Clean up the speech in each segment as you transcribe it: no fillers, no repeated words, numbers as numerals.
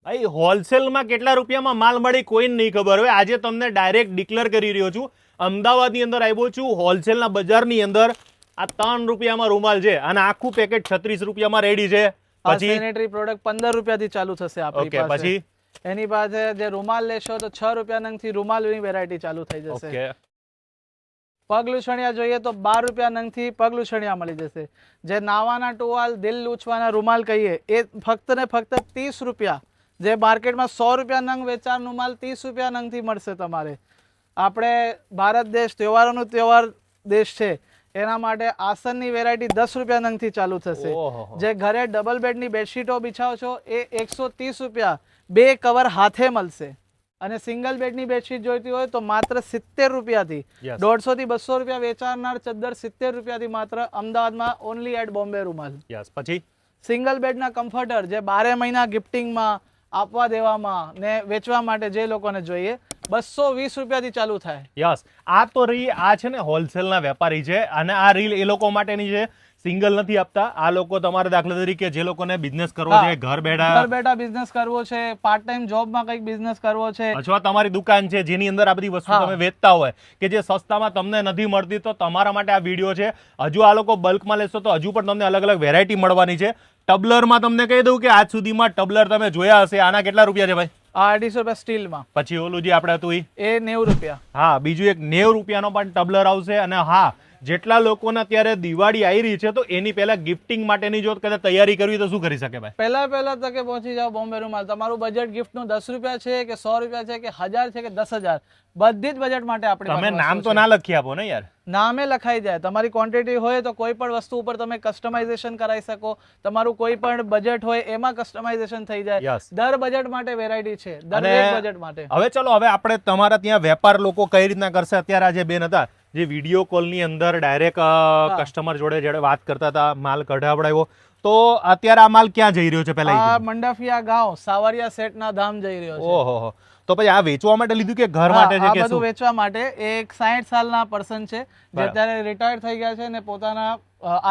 ભાઈ હોલસેલમાં કેટલા રૂપિયામાં માલ મળી કોઈને નહીં ખબર હોય. આજે તમને ડાયરેક્ટ ડિક્લેર કરી રહ્યો છું, અમદાવાદની અંદર આવ્યો છું, હોલસેલના બજારની અંદર આ 3 રૂપિયામાં રૂમાલ છે અને આખું પેકેટ 36 રૂપિયામાં રેડી છે. પછી સેનેટરી પ્રોડક્ટ 15 રૂપિયાથી ચાલુ થશે આપણી પાસે. પછી એની પાસે જે રૂમાલ લેશો તો 6 રૂપિયા નંગથી રૂમાલની વેરાયટી ચાલુ થઈ જશે. પગ લૂછણિયા જોઈએ તો 12 રૂપિયા નંગથી પગ લૂછણિયા મળી જશે. જે નાવાના ટુવાલ, દિલ લૂછવાના રૂમાલ કહીએ એ ફક્ત ને ફક્ત 30 રૂપિયા, જે માર્કેટમાં 100 રૂપિયા નંગ વેચાણ રૂમાલ 30 રૂપિયા નંગથી મળશે તમારે. આપણે ભારત દેશ તહેવારોનો તહેવાર દેશ છે, એના માટે આસનની વેરાયટી 10 રૂપિયા નંગથી ચાલુ થશે. જે ઘરે ડબલ બેડની બેડશીટો બિછાવો છો એ 130 રૂપિયા 2 કવર હાથે મળશે. અને સિંગલ બેડની બેડશીટ જોઈતી હોય તો માત્ર 70 રૂપિયાથી 150 થી 200 રૂપિયા વેચાનાર ચદ્દર 70 રૂપિયાથી માત્ર અમદાવાદમાં ઓનલી એટ બોમ્બે રૂમાલ. પછી સિંગલ બેડના કમ્ફર્ટર જે 12 મહિના ગિફ્ટિંગમાં આપવા દેવામાં ને વેચવા માટે જે લોકોને જોઈએ 220 રૂપિયાથી ચાલુ થાય. યસ, આ તો રહી આ છે ને હોલસેલના વેપારી છે અને આ રીલ એ લોકો માટેની છે. સિંગલ નથી આપતા આ લોકો. તમારે દાખલા તરીકે જે લોકોને બિઝનેસ કરવો છે, ઘર બેઠા બિઝનેસ કરવો છે, પાર્ટ ટાઈમ જોબમાં કંઈક બિઝનેસ કરવો છે, અથવા તમારી દુકાન છે જેની અંદર આ બધી વસ્તુ તમે વેચતા હોય કે જે સસ્તામાં તમને નથી મળતી, તો તમારા માટે આ વિડીયો છે. હજુ આ લોકો બલ્કમાં લેશો તો હજુ પણ તમને અલગ અલગ વેરાયટી મળવાની છે. ટબલરમાં તમને કહી દઉં કે આજ સુધીમાં ટબલર તમે જોયા હશે, આના કેટલા રૂપિયા છે ભાઈ? 250 રૂપિયા સ્ટીલમાં. પછી ઓલું જે આપણે હતું એ 90 રૂપિયા. હા, બીજું એક 90 રૂપિયાનો પણ ટબલર આવશે. અને હા, જેટલા લોકોને અત્યારે દિવાળી આવી રહી છે તો એની પહેલા ગિફ્ટિંગ માટેની જો કદાચ તૈયારી કરવી તો શું કરી શકે ભાઈ? પહેલા તકે પહોંચી જાઓ બોમ્બે રૂમાલ. તમારું બજેટ ગિફ્ટનું 10 રૂપિયા છે કે 100 રૂપિયા છે કે 1000 છે કે 10,000, બધી જ બજેટ માટે આપણે. તમે નામ તો ના લખી આપો ને યાર. નામે લખાઈ જાય. તમારી ક્વોન્ટિટી હોય તો કોઈ પણ વસ્તુ ઉપર તમે કસ્ટમાઇઝેશન કરાવી શકો. તમારું કોઈ પણ બજેટ હોય એમાં કસ્ટમાઇઝેશન થઈ જાય. દર બજેટ માટે વેરાયટી છે, દરેક બજેટ માટે. હવે ચલો, હવે આપણે તમારા ત્યાં વેપાર લોકો કઈ રીતના કરશે? અત્યારે આ જે બેન હતા જે વિડીયો કોલની અંદર ડાયરેક્ટ કસ્ટમર જોડે વાત કરતા હતા, માલ કઢાવડાવ્યો, તો અત્યારે આ માલ ક્યાં જઈ રહ્યો છે? પહેલા મંડફિયા ગાંવ સાવરિયા સેટના ધામ જઈ રહ્યો છે. ઓહો, તો પછી આ વેચવા માટે લીધું કે ઘર માટે છે? આ બધું વેચવા માટે. એક 60 સાલના પર્સન છે જે અત્યારે રિટાયર થઈ ગયા છે અને પોતાના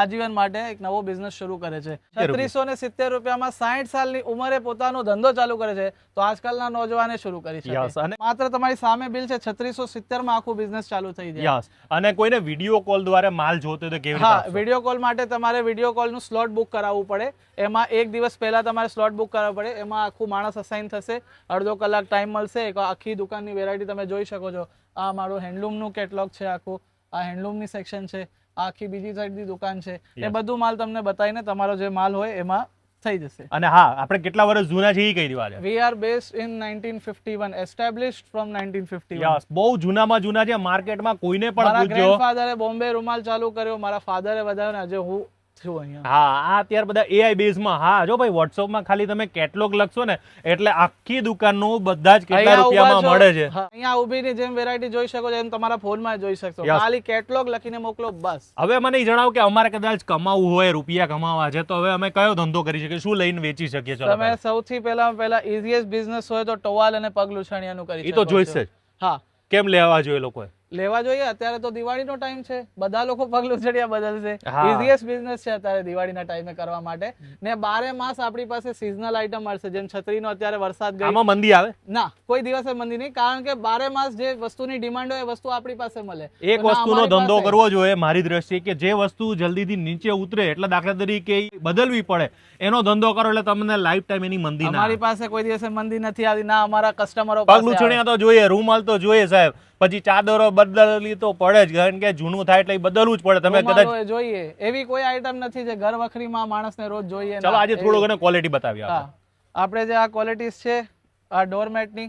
આજીવન માટે એક નવો બિઝનેસ શરૂ કરે છે. 3670 રૂપિયામાં 60 સાલની ઉંમરે પોતાનો ધંધો ચાલુ કરે છે. તો આજકાલના નોજવાને શરૂ કરી શકે. માત્ર તમારી સામે બિલ છે, 3670 માં આખું બિઝનેસ ચાલુ થઈ જાય. અને કોઈને વિડીયો કોલ દ્વારા માલ જોતો તો કેવી રીતે? વિડીયો કોલ માટે તમારે વિડીયો કોલનું સ્લોટ બુક કરાવવું પડે. એમાં એક દિવસ પહેલા તમારે સ્લોટ બુક કરાવવું પડે. એમાં આખું માણસ અસાઇન થશે, અડધો કલાક ટાઈમ મળશે. આખી દુકાનની વેરાયટી તમે જોઈ શકો છો. આ મારું હેન્ડલૂમનું કેટલોગ છે આખું, આ હેન્ડલૂમની સેક્શન છે, આખી બીજી સાઈડની દુકાન છે. એ બધું માલ તમને બતાવીને તમારો જે માલ હોય એમાં થઈ જશે. અને હા, આપણે કેટલા વર્ષ જૂના છે એ કહી દેવા છે. We are based in 1951, established from 1951. Yes, બહુ જૂનામાં જૂના છે. માર્કેટમાં કોઈને પણ મારા પૂછજો. ગ્રેન્ડફાધરે બોમ્બે રૂમાલ ચાલુ કર્યો, મારા ફાધરે વધારે, આજે હું છું અહીંયા. હા, આ અત્યારે બધા AI બેઝમાં. હા, જો ભાઈ WhatsAppમાં ખાલી તમે કેટલોગ લખશો ને એટલે આખી દુકાનનું બધા જ કેટલા રૂપિયામાં મળે છે. અહીંયા ઊભીની જેમ વેરાયટી જોઈ શકો છો એમ તમારા ફોનમાં જોઈ શકશો. ખાલી કેટલોગ લખીને મોકલો બસ. હવે મને જણાવો કે અમારે કદાચ કમાવું હોય, રૂપિયા કમાવા છે, તો હવે અમે કયો ધંધો કરી શકીએ? શું લઈને વેચી શકીએ? તમે સૌથી પહેલા ઇઝીએસ્ટ બિઝનેસ હોય તો ટોવાલ અને પગ લૂછણિયાનું કરી શકો. એ તો જોઈશે જ. હા, કેમ લેવા જોઈએ લોકોએ? લેવા જોઈએ. અત્યારે તો દિવાળીનો ટાઈમ છે, બધા લોકો પગ લૂછણિયા બદલશે. ઇઝીએસ્ટ બિઝનેસ છે અત્યારે દિવાળીના ટાઈમે કરવા માટે. ને 12 માસ આપણી પાસે સિઝનલ આઈટમ મળશે. જેમ છત્રીનો અત્યારે વરસાદ ગઈ, આમાં મંદી આવે ના, કોઈ દિવસે મંદી નહીં, કારણ કે 12 માસ જે વસ્તુની ડિમાન્ડ હોય એ વસ્તુ આપણી પાસે મળે. એક વસ્તુનો ધંધો કરવો જોઈએ મારી દ્રષ્ટિએ કે જે વસ્તુ જલ્દીથી નીચે ઉતરે, એટલે દાખલા તરીકે બદલવી પડે, એનો ધંધો કરો એટલે તમને લાઈફ ટાઈમ એની મંદી ના. અમારી પાસે કોઈ દિવસે મંદી નથી આવી, ના અમારા કસ્ટમરો. પગ લૂછણિયા તો જોઈએ, રૂમાલ તો જોઈએ સાહેબ, પછી ચાદરો બદલવી તો પડે જ, કારણ કે જૂનું થાય એટલે બદલવું જ પડે. તમે કદાચ જોઈએ એવી કોઈ આઈટમ નથી જે ઘર વખરીમાં માણસને રોજ જોઈએ. ચલો આજે થોડું ઘણું ક્વોલિટી બતાવી આપણે. જે આ ક્વોલિટીઝ છે આ ડોરમેટની,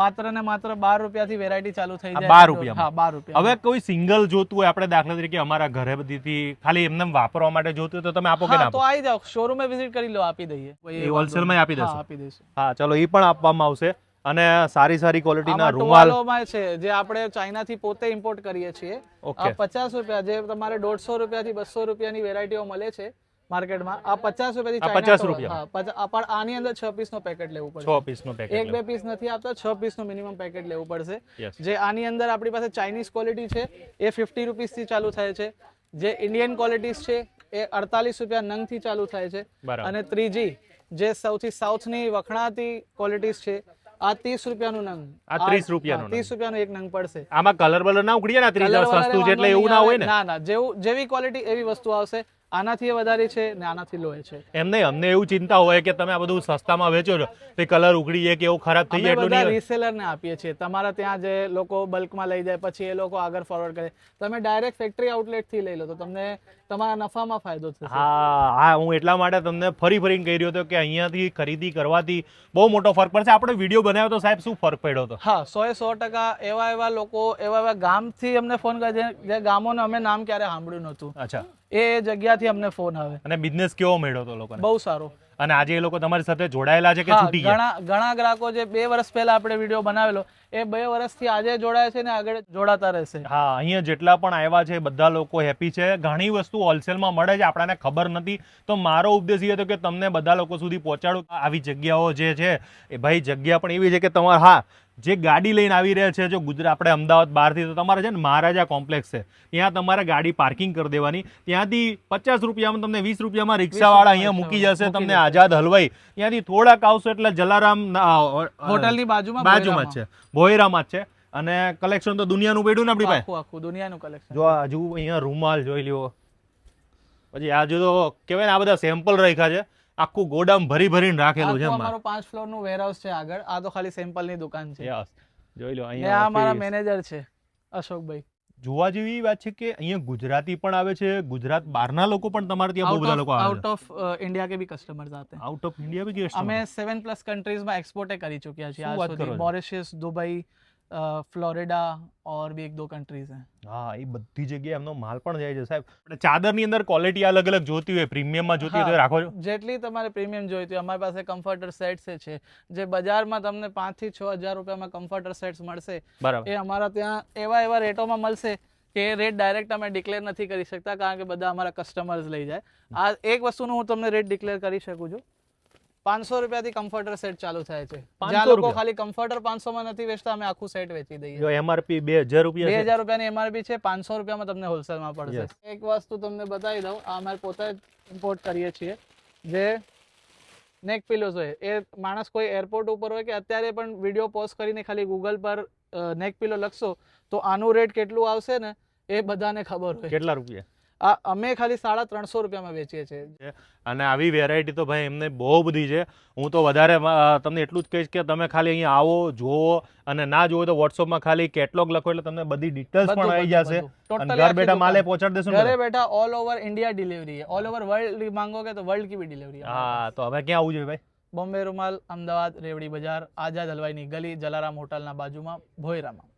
માત્ર ને માત્ર 12 રૂપિયાથી વેરાયટી ચાલુ થઈ જાય. 12 રૂપિયા? હા, 12 રૂપિયા. હવે કોઈ સિંગલ જોતું હોય, આપણે દાખલા તરીકે અમારા ઘરે બધીથી ખાલી એમને વાપરવા માટે જોતું હોય તો તમે આપો કે ના? તો આવી જાઓ, શોરૂમે વિઝિટ કરી લો, આપી દઈએ. એ હોલસેલમાં આપી દેશો? આપી દઈશું. હા, ચલો, એ પણ આપવામાં આવશે. અને સારી ક્વોલિટીના રૂમાલ છે જે આપણે ચાઇનાથી પોતે ઇમ્પોર્ટ કરીએ છીએ. આ 50 રૂપિયા, જે તમારે 150 રૂપિયાથી 200 રૂપિયાની વેરાયટીઓ મળે છે માર્કેટમાં, આ 50 રૂપિયાથી 50 રૂપિયા. પણ આની અંદર 6 પીસનો પેકેટ લેવું પડશે. 6 પીસનો પેકેટ, 1-2 પીસ નથી આપતા, 6 પીસનું મિનિમમ પેકેટ લેવું પડશે. જે આની અંદર આપણી પાસે ચાઇનીઝ ક્વોલિટી છે એ 50 રૂપીસથી ચાલુ થાય છે. જે ઇન્ડિયન ક્વોલિટીઝ છે એ 48 રૂપિયા નંગથી ચાલુ થાય છે. અને ત્રીજી જે સૌથી સાઉથની વખણાતી ક્વોલિટીઝ છે, આ 30 રૂપિયાનું નંગ. આ 30 રૂપિયાનું 30 રૂપિયાનું એક નંગ પડશે. આમાં કલર બલર ના ઉખડીએ ને? 30 સસ્તું છે એટલે એવું ના હોય ને? ના, જેવી ક્વોલિટી એવી વસ્તુ આવશે. આનાથી વધારે છે ને આનાથી લો છે. એમ નહીં, અમને એવું ચિંતા હોય કે તમે આ બધું સસ્તામાં વેચો છો તો કલર ઉખડી જાય કે એવું ખરાબ થઈ જાય એટલું નહીં. રીસેલર ને આપીએ છીએ. તમારા ત્યાં જે લોકો બલ્કમાં લઈ જાય પછી એ લોકો આગળ ફોરવર્ડ કરે. તમે ડાયરેક્ટ ફેક્ટરી આઉટલેટ થી લઈ લો તો તમને તમારા નફામાં ફાયદો થશે. હા, હું એટલા માટે તમને ફરીને કહી રહ્યો હતો કે અહીંયાથી ખરીદી કરવાથી બહુ મોટો ફરક પડશે. આપણે વિડીયો બનાવ્યો તો સાહેબ શું ફરક પડ્યો હતો? હા, 100% એવા લોકો એવા ગામથી અમને ફોન કરે જે ગામોને અમે નામ ક્યારે સાંભળ્યું નહોતું. અચ્છા. એ જગ્યાથી અમને ફોન આવે. અને બિઝનેસ કેવો મળ્યો તો લોકોને? બહુ સારો. અને આજે એ લોકો તમારી સાથે જોડાયેલા છે કે છૂટી ગયા? ઘણા ગ્રાહકો જે 2 વર્ષ પહેલા આપણે વિડીયો બનાવેલો એ 2 વર્ષથી આજે જોડાય છે ને આગળ જોડાતા રહેશે. હા, અહીંયા જેટલા પણ આવ્યા છે બધા લોકો હેપી છે. ઘણી વસ્તુ હોલસેલમાં મળે છે, આપણને ખબર નથી. તો મારો ઉદ્દેશ એ હતો કે તમને બધા લોકો સુધી પહોંચાડું. આવી જગ્યાઓ જે છે એ ભાઈ જગ્યા પણ એવી છે કે તમારે, હા, જે ગાડી લઈને આવી રહ્યા છે, જો આપણે અમદાવાદ બહારથી, તો તમારે છે ને મહારાજા કોમ્પ્લેક્સ છે, ત્યાં તમારે ગાડી પાર્કિંગ કરી દેવાની. ત્યાંથી 50 રૂપિયામાં તમને 20 રૂપિયામાં રિક્ષાવાળા અહીંયા મૂકી જશે. તમને આઝાદ હલવાઈ ત્યાંથી થોડાક આવશો એટલે જલારામ હોટલની બાજુમાં જ છે, ભોયરામાં જ છે. અને કલેક્શન તો દુનિયાનું પડ્યું ને આપણી પાસે, આખું દુનિયાનું કલેક્શન. જો હજુ અહીંયા રૂમાલ જોઈ લ્યો, પછી આજુ તો કહેવાય ને આ બધા સેમ્પલ રાખ્યા છે, આખું ગોડામ ભરીને રાખેલું છે. અમારો 5 ફ્લોર નું વેરહાઉસ છે આગળ. આ તો ખાલી સેમ્પલ ની દુકાન છે. જોઈ લો અહીંયા. આ અમારા મેનેજર છે અશોકભાઈ. જોવા જેવી વાત છે કે અહીંયા ગુજરાતી પણ આવે છે, ગુજરાત બહારના લોકો પણ તમારે ત્યાં બહુ બધા લોકો આવે છે. આઉટ ઓફ ઇન્ડિયા કે ભી કસ્ટમર્સ આતે हैं. આઉટ ઓફ ઇન્ડિયા ભી કસ્ટમર. અમે 7+ કન્ટ્રીઝ માં એક્સપોર્ટ કરી ચૂક્યા છીએ આજ સુધી. મોરિશિયસ, દુબઈ, ફ્લોરિડા और भी 1-2 કન્ટ્રીઝ हैं. હા, એ બધી જગ્યાએ એમનો માલ પણ જાય છે સાહેબ. ચાદરની અંદર ક્વોલિટી અલગ અલગ જોતી હોય, પ્રીમિયમમાં જોતી હોય તો રાખો છો? જેટલી તમારે પ્રીમિયમ જોઈતી હોય અમારી પાસે કમ્ફર્ટર સેટ્સ છે જે બજારમાં તમને 5 થી 6 હજાર રૂપિયામાં કમ્ફર્ટર સેટ્સ મળશે. બરાબર. એ અમારા ત્યાં એવા રેટોમાં મળશે કે એ રેટ ડાયરેક્ટ અમે ડિક્લેર નથી કરી શકતા કારણ કે બધા અમારા કસ્ટમર્સ લઈ જાય. આ એક વસ્તુનું હું તમને રેટ ડિક્લેર કરી શકું છું. 500 રૂપિયાથી કમ્ફર્ટર સેટ ચાલુ થાય છે. જ્યાં લોકો ખાલી કમ્ફર્ટર 500 માં નથી વેચતા, અમે આખું સેટ વેચી દઈએ. જો એમઆરપી 2000 રૂપિયા છે. 2000 રૂપિયાની એમઆરપી છે, 500 રૂપિયામાં તમને હોલસેલમાં પડશે. એક વસ્તુ તમને બતાવી દઉં, આ અમે પોતે ઇમ્પોર્ટ કરીએ છીએ, જે નેક પિલોઝ હોય. એ માણસ કોઈ એરપોર્ટ ઉપર હોય કે અત્યારે પણ વિડીયો પોઝ કરીને ખાલી ગૂગલ પર નેક પિલો લખશો તો આનું રેટ કેટલું આવશે ને એ બધાને ખબર હોય. કેટલા રૂપિયા? આ અમે ખાલી 350 રૂપિયામાં વેચીએ છીએ. અને આવી વેરાયટી તો ભાઈ એમને બહુ બધી છે. હું તો વધારે તમને એટલું જ કહીશ કે તમે ખાલી અહીંયા આવો, જોવો, અને ના જોવો તો વોટ્સઅપમાં ખાલી કેટલોગ લખો એટલે તમને બધી ડિટેલ્સ પણ આવી જશે. ઘર બેઠા માલે પહોંચાડી દેશું. ઘરે બેઠા ઓલ ઓવર ઇન્ડિયા ડિલિવરી है, ઓલ ઓવર વર્લ્ड માંગोगे तो वर्ल्ड की भी डिलीवरी है. હા, તો હવે ક્યાં આવવું જોઈએ ભાઈ? બોમ્બે રૂમાલ, અમદાવાદ, રેવડી બજાર, આઝાદ હલવાઈની ગલી, જલારામ હોટલના બાજુમાં, ભોયરામાં.